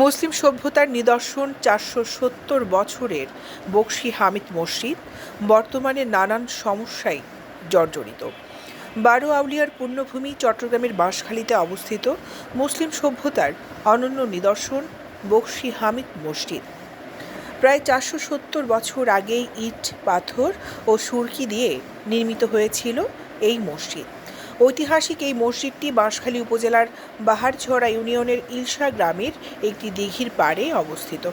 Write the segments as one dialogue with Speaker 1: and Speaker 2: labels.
Speaker 1: মুসলিম সভ্যতার নিদর্শন ৪৭০ বছরের বকশী হামিদ মসজিদ বর্তমানে নানান সমস্যায় জর্জরিত। ১২ আউলিয়ার পুণ্যভূমি চট্টগ্রামের বাঁশখালীতে অবস্থিত মুসলিম সভ্যতার অনন্য নিদর্শন বকশী হামিদ মসজিদ। প্রায় ৪৭০ বছর আগেই ইট, পাথর ও সুরকি দিয়ে নির্মিত হয়েছিল এই মসজিদ। ঐতিহাসিক এই মসজিদটি বাঁশখালী উপজেলার বাহারছড়া ইউনিয়নের ইলশা গ্রামের একটি দিঘির পাড়ে অবস্থিত।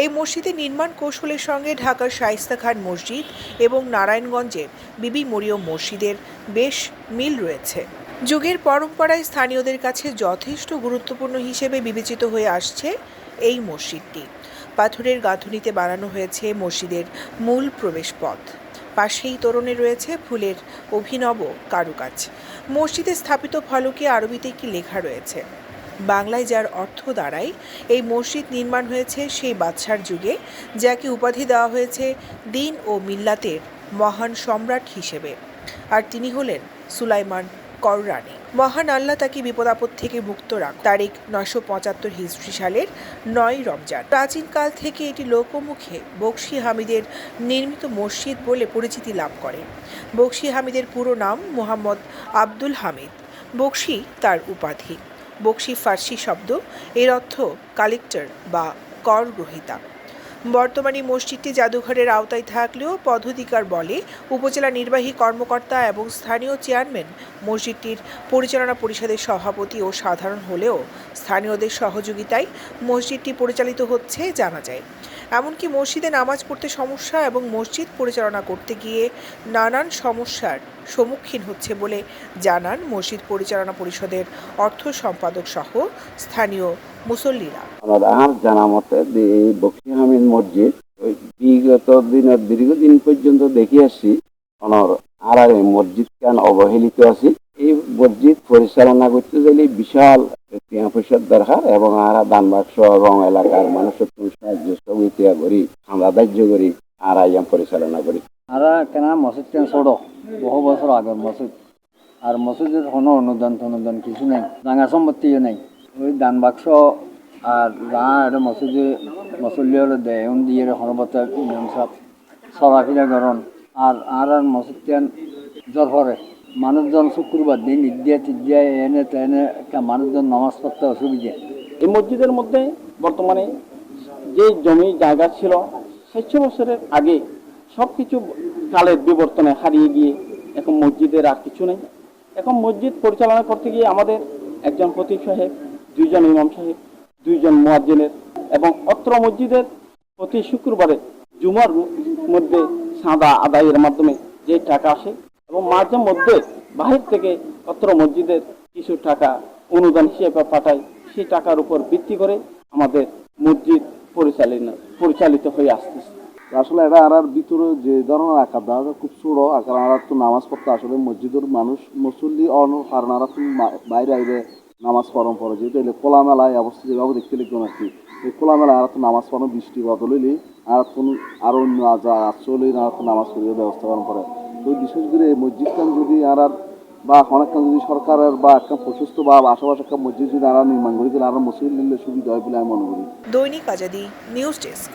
Speaker 1: এই মসজিদের নির্মাণ কৌশলের সঙ্গে ঢাকার শায়েস্তা খান মসজিদ এবং নারায়ণগঞ্জের বিবি মরিয়ম মসজিদের বেশ মিল রয়েছে। যুগের পরম্পরায় স্থানীয়দের কাছে যথেষ্ট গুরুত্বপূর্ণ হিসেবে বিবেচিত হয়ে আসছে এই মসজিদটি। পাথরের গাঁথুনিতে বানানো হয়েছে মসজিদের মূল প্রবেশপথ। পাশেই তোরণে রয়েছে ফুলের অভিনব কারুকাজ। মসজিদে স্থাপিত ফলকে আরবিতে একটি লেখা রয়েছে, বাংলায় যার অর্থ দাঁড়ায় এই মসজিদ নির্মাণ হয়েছে সেই বাদশার যুগে, যাকে উপাধি দেওয়া হয়েছে দিন ও মিল্লাতের মহান সম্রাট হিসেবে, আর তিনি হলেন সুলাইমান কররানী। মহান আল্লাহ তাকে বিপদ আপদ থেকে মুক্ত রাখ। তারিখ ৯৭৫ হিজরি সালের ৯ রমজান। প্রাচীনকাল থেকে এটি লোকমুখে বকশী হামিদের নির্মিত মসজিদ বলে পরিচিতি লাভ করে। বকশী হামিদের পুরো নাম মোহাম্মদ আব্দুল হামিদ। বকশী তার উপাধি। বকশী ফার্সি শব্দ, এর অর্থ কালেক্টর বা কর গ্রহীতা। বর্তমানে মসজিদটি জাদুঘরের আওতায় থাকলেও পদাধিকার বলে উপজেলা নির্বাহী কর্মকর্তা এবং স্থানীয় চেয়ারম্যান মসজিদটির পরিচালনা পরিষদের সভাপতি ও সাধারণ হলেও স্থানীয়দের সহযোগিতায় মসজিদটি পরিচালিত হচ্ছে জানা যায়। এমনকি মসজিদে নামাজ পড়তে সমস্যা এবং মসজিদ পরিচালনা করতে গিয়ে নানান সমস্যার সম্মুখীন হচ্ছে বলে জানান মসজিদ পরিচালনা পরিষদের অর্থ সম্পাদক সহ স্থানীয় মুসল্লিরা।
Speaker 2: আমার জানা মতে এই বকশী হামিদ মসজিদ বিগত দিনের দীর্ঘদিন পর্যন্ত দেখে আসছি আর এই মসজিদ কেন অবহেলিত আছে। এই মসজিদ পরিচালনা করতে গেলে বিশাল পয়সার দরকার এবং আর দান বাক্স এবং এলাকার মানুষের সাহায্য সহযোগিতা করি, আমরা দাহ্য করি আর পরিচালনা করি।
Speaker 3: আর কেন মসজিদ কেন ছোট, বহু বছর আগের মসজিদ, আর মসজিদের কোনো অনুদান কিছু নেই, জায়গা সম্পত্তিও নেই। ওই দান বাক্স আর এটা মসজিদে মসল্লি হলে দেয় দিয়ে হরবতা ইমাম সাহেব চলাফেরা করেন। আর মসজিদ কেন জ্বর পরে মানুষজন শুক্রবার দিন ইদ্যা এনে তেনে মানুষজন নামাজ পড়তে অসুবিধা।
Speaker 4: এই মসজিদের মধ্যে বর্তমানে যে জমি জায়গা ছিল ৬০ বছরের আগে সব কিছু কালের বিবর্তনে হারিয়ে গিয়ে এখন মসজিদের আর কিছু নেই। এখন মসজিদ পরিচালনা করতে গিয়ে আমাদের একজন খতিব সাহেব, ২ জন ইমাম সাহেব, ২ জন মুয়াজ্জিনের এবং অত্র মসজিদের প্রতি শুক্রবারে জুমার মধ্যে চাঁদা আদায়ের মাধ্যমে যে টাকা আসে এবং মাঝে মধ্যে বাহির থেকে অত্র মসজিদের কিছু টাকা অনুদান হিসেবে পাঠায়, সেই টাকার উপর ভিত্তি করে আমাদের মসজিদ পরিচালিত হয়ে আসতেছে।
Speaker 2: আসলে এটা আর ভিতরে যে ধরনের আকার দেওয়া খুব ছোট আকার, আর তো নামাজ পড়তে আসলে মসজিদের মানুষ মুসল্লি কারণ আর বাইরে আইরে নামাজ পড়ন পড়ে, যেহেতু এলে খোলামেলায় অবস্থা যেভাবে দেখতে লিখবেন আর কি, এই খোলামেলায় আর তো নামাজ পড়ানো বৃষ্টি বদলইলে আর আরো অন্য আসলে আর তো নামাজ পড়িয়ে ব্যবস্থা করেন পড়ে। তো বিশেষ করে এই মসজিদখান যদি আর বা অনেকক্ষণ যদি সরকারের বা একটা প্রশস্ত বা আশেপাশে একটা মসজিদ যদি আর নির্মাণ করি তাহলে আরো মুসলিম সুবিধা হয় বলে আমি মনে করি।
Speaker 1: দৈনিক আজাদী নিউজ ডেস্ক।